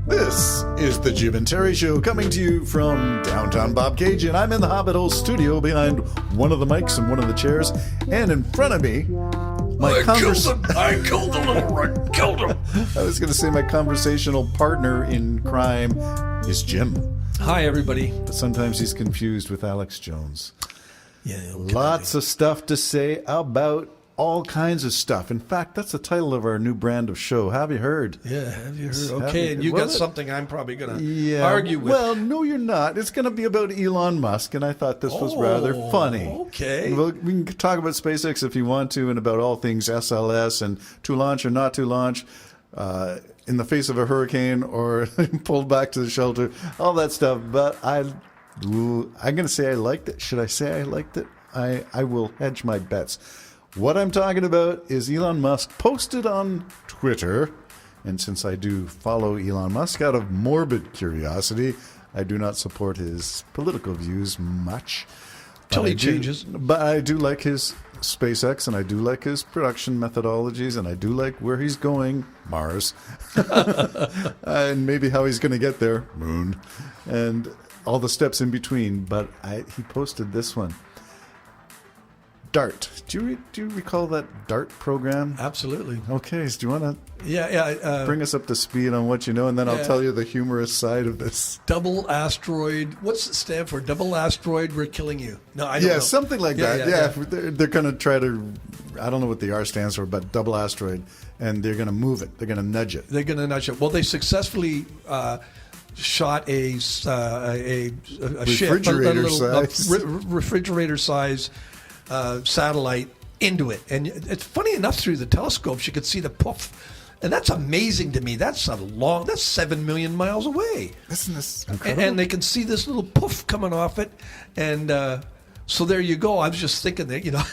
This is the Jim and Terry Show, coming to you from downtown Bobcaygeon. I'm in the Hobbit Hole studio behind one of the mics and one of the chairs, and in front of me, I killed the little rat. Killed him. I was going to say my conversational partner in crime is Jim. Hi, everybody. But sometimes he's confused with Alex Jones. Yeah, Lots of stuff to say about all kinds of stuff. In fact, that's the title of our new brand of show. Have you heard? Yeah, have you heard? Okay, and you got something I'm probably going to argue with. Well, no, you're not. It's going to be about Elon Musk, and I thought this was rather funny. Okay. We can talk about SpaceX if you want to, and about all things SLS and to launch or not to launch, in the face of a hurricane or pulled back to the shelter, all that stuff. But I'm going to say I liked it. Should I say I liked it? I will hedge my bets. What I'm talking about is Elon Musk posted on Twitter, and since I do follow Elon Musk out of morbid curiosity, I do not support his political views much. Till he changes. But I do like his SpaceX, and I do like his production methodologies, and I do like where he's going, Mars, and maybe how he's going to get there, Moon, and all the steps in between. But he posted this one. DART. Do you recall that DART program? Absolutely. Okay, so do you want to bring us up to speed on what you know, and then I'll tell you the humorous side of this. Double asteroid. What's it stand for? Double asteroid, we're killing you. No, I don't know. Yeah, something like that. Yeah. They're going to try to, I don't know what the R stands for, but double asteroid, and they're going to move it. They're going to nudge it. They're going to nudge it. Well, they successfully shot a refrigerator size satellite into it, and it's funny enough, through the telescopes you could see the poof, and that's amazing to me. That's 7 million miles away. Isn't this incredible? And they can see this little poof coming off it, and so there you go. I was just thinking that,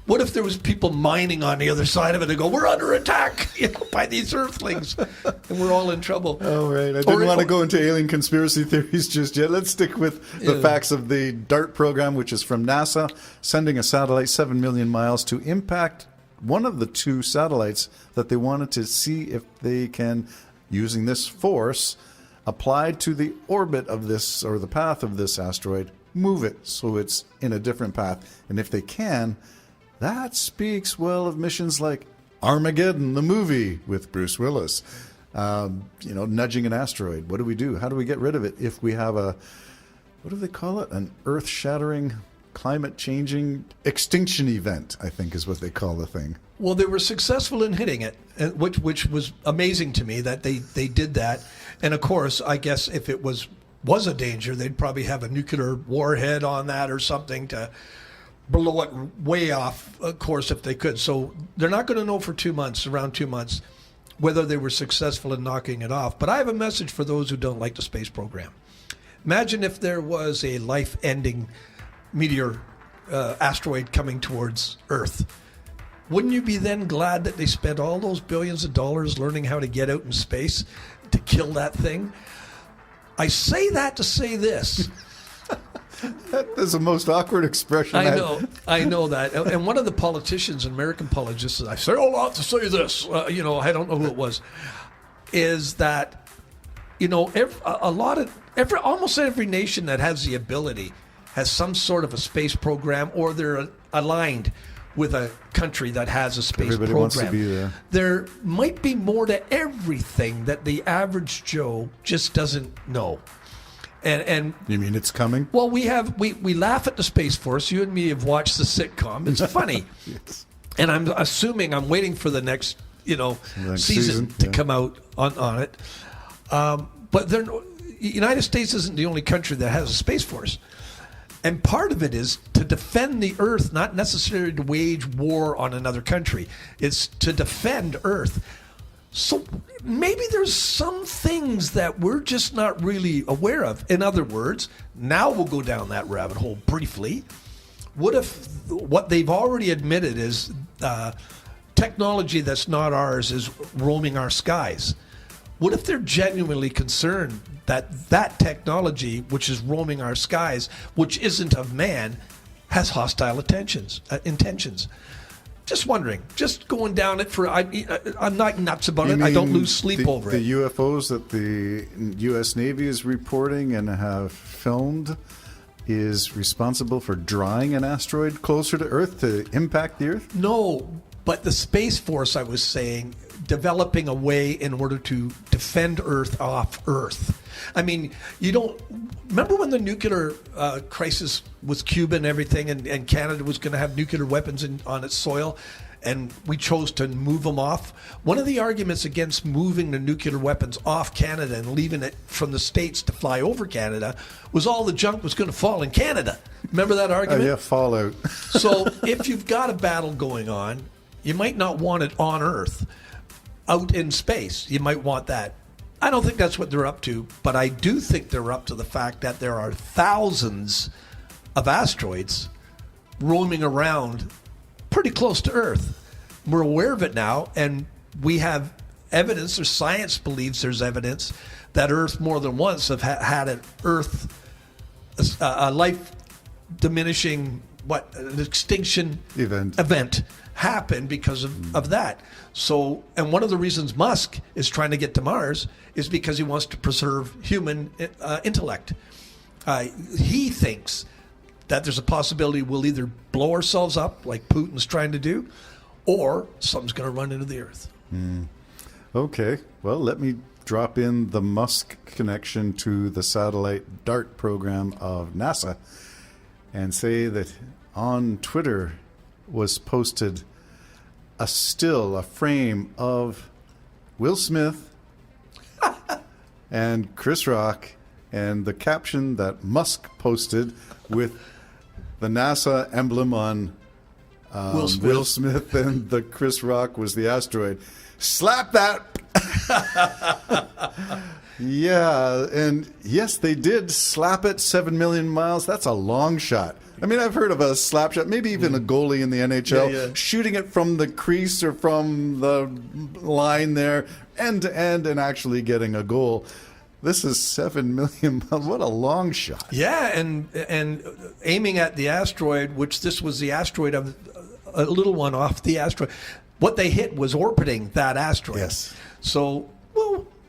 what if there was people mining on the other side of it and go, we're under attack by these earthlings, and we're all in trouble. Oh, right. I didn't want to go into alien conspiracy theories just yet. Let's stick with the facts of the DART program, which is from NASA, sending a satellite 7 million miles to impact one of the two satellites that they wanted to see if they can, using this force applied to the orbit of this, or the path of this asteroid, move it so it's in a different path. And if they can, that speaks well of missions like Armageddon, the movie with Bruce Willis. Nudging an asteroid. What do we do? How do we get rid of it if we have what do they call it? An earth-shattering, climate-changing extinction event, I think is what they call the thing. Well, they were successful in hitting it, which was amazing to me that they did that. And of course, I guess if it was a danger, they'd probably have a nuclear warhead on that or something to blow it way off, of course, if they could. So they're not going to know for around 2 months, whether they were successful in knocking it off. But I have a message for those who don't like the space program. Imagine if there was a life-ending meteor, asteroid coming towards Earth. Wouldn't you be then glad that they spent all those billions of dollars learning how to get out in space to kill that thing? I say that to say this. That is the most awkward expression. I know that. And one of the politicians, American politicians, I say a lot to say this, I don't know who it was, is that, almost every nation that has the ability has some sort of a space program, or they're aligned with a country that has a space program. Everybody wants to be there. There might be more to everything that the average Joe just doesn't know. And you mean it's coming? Well, we laugh at the Space Force. You and me have watched the sitcom. It's funny. Yes. And I'm waiting for the next season to come out on it. But the United States isn't the only country that has a Space Force. And part of it is to defend the Earth, not necessarily to wage war on another country. It's to defend Earth. So maybe there's some things that we're just not really aware of. In other words, now we'll go down that rabbit hole briefly. What if what they've already admitted is technology that's not ours is roaming our skies? What if they're genuinely concerned that technology, which is roaming our skies, which isn't of man, has hostile intentions? Just wondering. Just going down it for. I'm not nuts about it. I don't lose sleep over the it. The UFOs that the U.S. Navy is reporting and have filmed is responsible for drawing an asteroid closer to Earth to impact the Earth? No, but the Space Force, I was saying, developing a way in order to defend Earth off Earth. I mean, you don't remember when the nuclear crisis was Cuba and everything, and Canada was going to have nuclear weapons on its soil, and we chose to move them off. One of the arguments against moving the nuclear weapons off Canada and leaving it from the States to fly over Canada was all the junk was going to fall in Canada. Remember that argument? Yeah, fallout. So if you've got a battle going on, you might not want it on Earth. Out in space, you might want that. I don't think that's what they're up to, but I do think they're up to the fact that there are thousands of asteroids roaming around pretty close to Earth. We're aware of it now, and we have evidence, or science believes there's evidence, that Earth more than once have had an Earth, a life diminishing, an extinction event happen because of that. So, and one of the reasons Musk is trying to get to Mars is because he wants to preserve human intellect. He thinks that there's a possibility we'll either blow ourselves up like Putin's trying to do, or something's going to run into the Earth. Okay, well, let me drop in the Musk connection to the satellite DART program of NASA and say that on Twitter was posted a frame of Will Smith and Chris Rock, and the caption that Musk posted with the NASA emblem on Will Smith, and the Chris Rock was the asteroid. Slap that! Yeah, and yes, they did slap it 7 million miles. That's a long shot. I mean, I've heard of a slap shot, maybe even a goalie in the NHL shooting it from the crease or from the line there, end to end, and actually getting a goal. This is 7 million miles. What a long shot. Yeah, and aiming at the asteroid, which this was the asteroid of a little one off the asteroid. What they hit was orbiting that asteroid. Yes. So,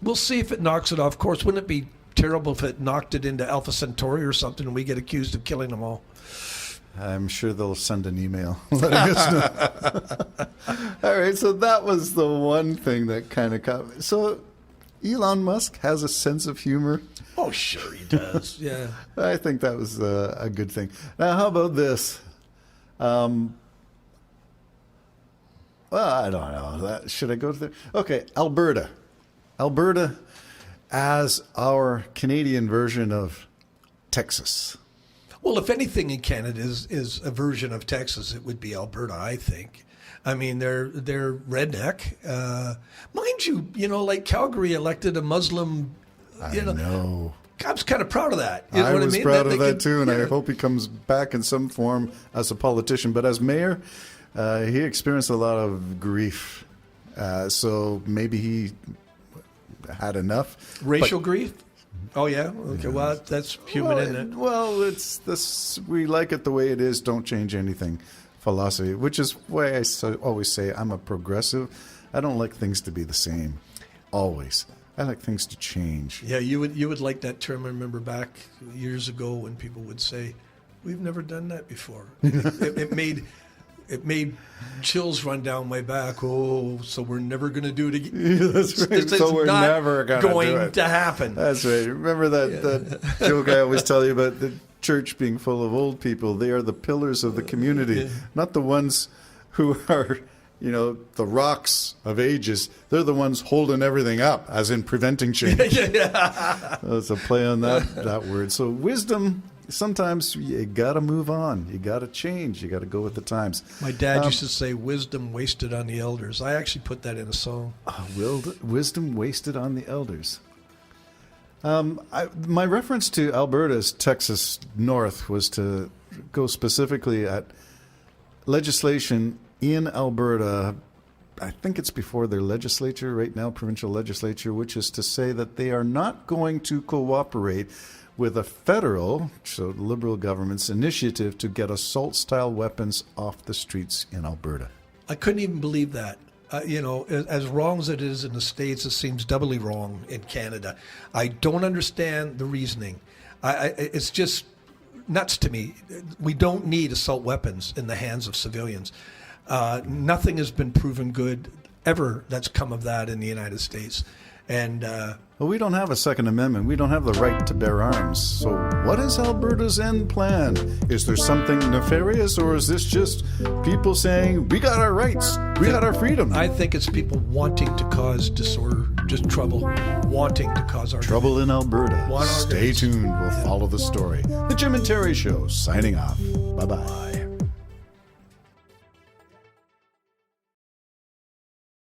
we'll see if it knocks it off. Of course, wouldn't it be terrible if it knocked it into Alpha Centauri or something and we get accused of killing them all? I'm sure they'll send an email letting us know. All right, so that was the one thing that kind of caught me. So Elon Musk has a sense of humor. Oh, sure he does. Yeah. I think that was a good thing. Now, how about this? Well, I don't know. Should I go to there? Okay, Alberta. Alberta as our Canadian version of Texas. Well, if anything in Canada is a version of Texas, it would be Alberta, I think. I mean, they're redneck. Mind you, like Calgary elected a Muslim. I know. I was kind of proud of that. You know I what was mean? proud of that too, and I hope he comes back in some form as a politician. But as mayor, he experienced a lot of grief. So maybe he had enough. Racial grief? Oh, yeah? Okay, well, that's human, isn't it? Well, it's this. We like it the way it is. Don't change anything. Philosophy, which is why I always say I'm a progressive. I don't like things to be the same. Always. I like things to change. Yeah, you would like that term. I remember back years ago when people would say, "We've never done that before." It made chills run down my back. Oh, so we're never going to do it again. Yeah, that's right. So we're never going to happen. That's right. Remember that joke I always tell you about the church being full of old people? They are the pillars of the community, not the ones who are, the rocks of ages. They're the ones holding everything up, as in preventing change. That's a play on that word. So wisdom. Sometimes you got to move on. You got to change. You got to go with the times. My dad used to say, "Wisdom wasted on the elders." I actually put that in a song. Wisdom wasted on the elders. My reference to Alberta's Texas North was to go specifically at legislation in Alberta. I think it's before their legislature right now, provincial legislature, which is to say that they are not going to cooperate with a federal, so Liberal government's initiative to get assault-style weapons off the streets in Alberta. I couldn't even believe that. As wrong as it is in the States, it seems doubly wrong in Canada. I don't understand the reasoning. It's just nuts to me. We don't need assault weapons in the hands of civilians. Nothing has been proven good ever that's come of that in the United States. And well, we don't have a Second Amendment. We don't have the right to bear arms. So what is Alberta's end plan? Is there something nefarious, or is this just people saying, we got our rights, we got our freedom? I think it's people wanting to cause disorder, just trouble, wanting to cause our trouble in Alberta. Stay tuned. We'll follow the story. The Jim and Terry Show, signing off. Bye-bye.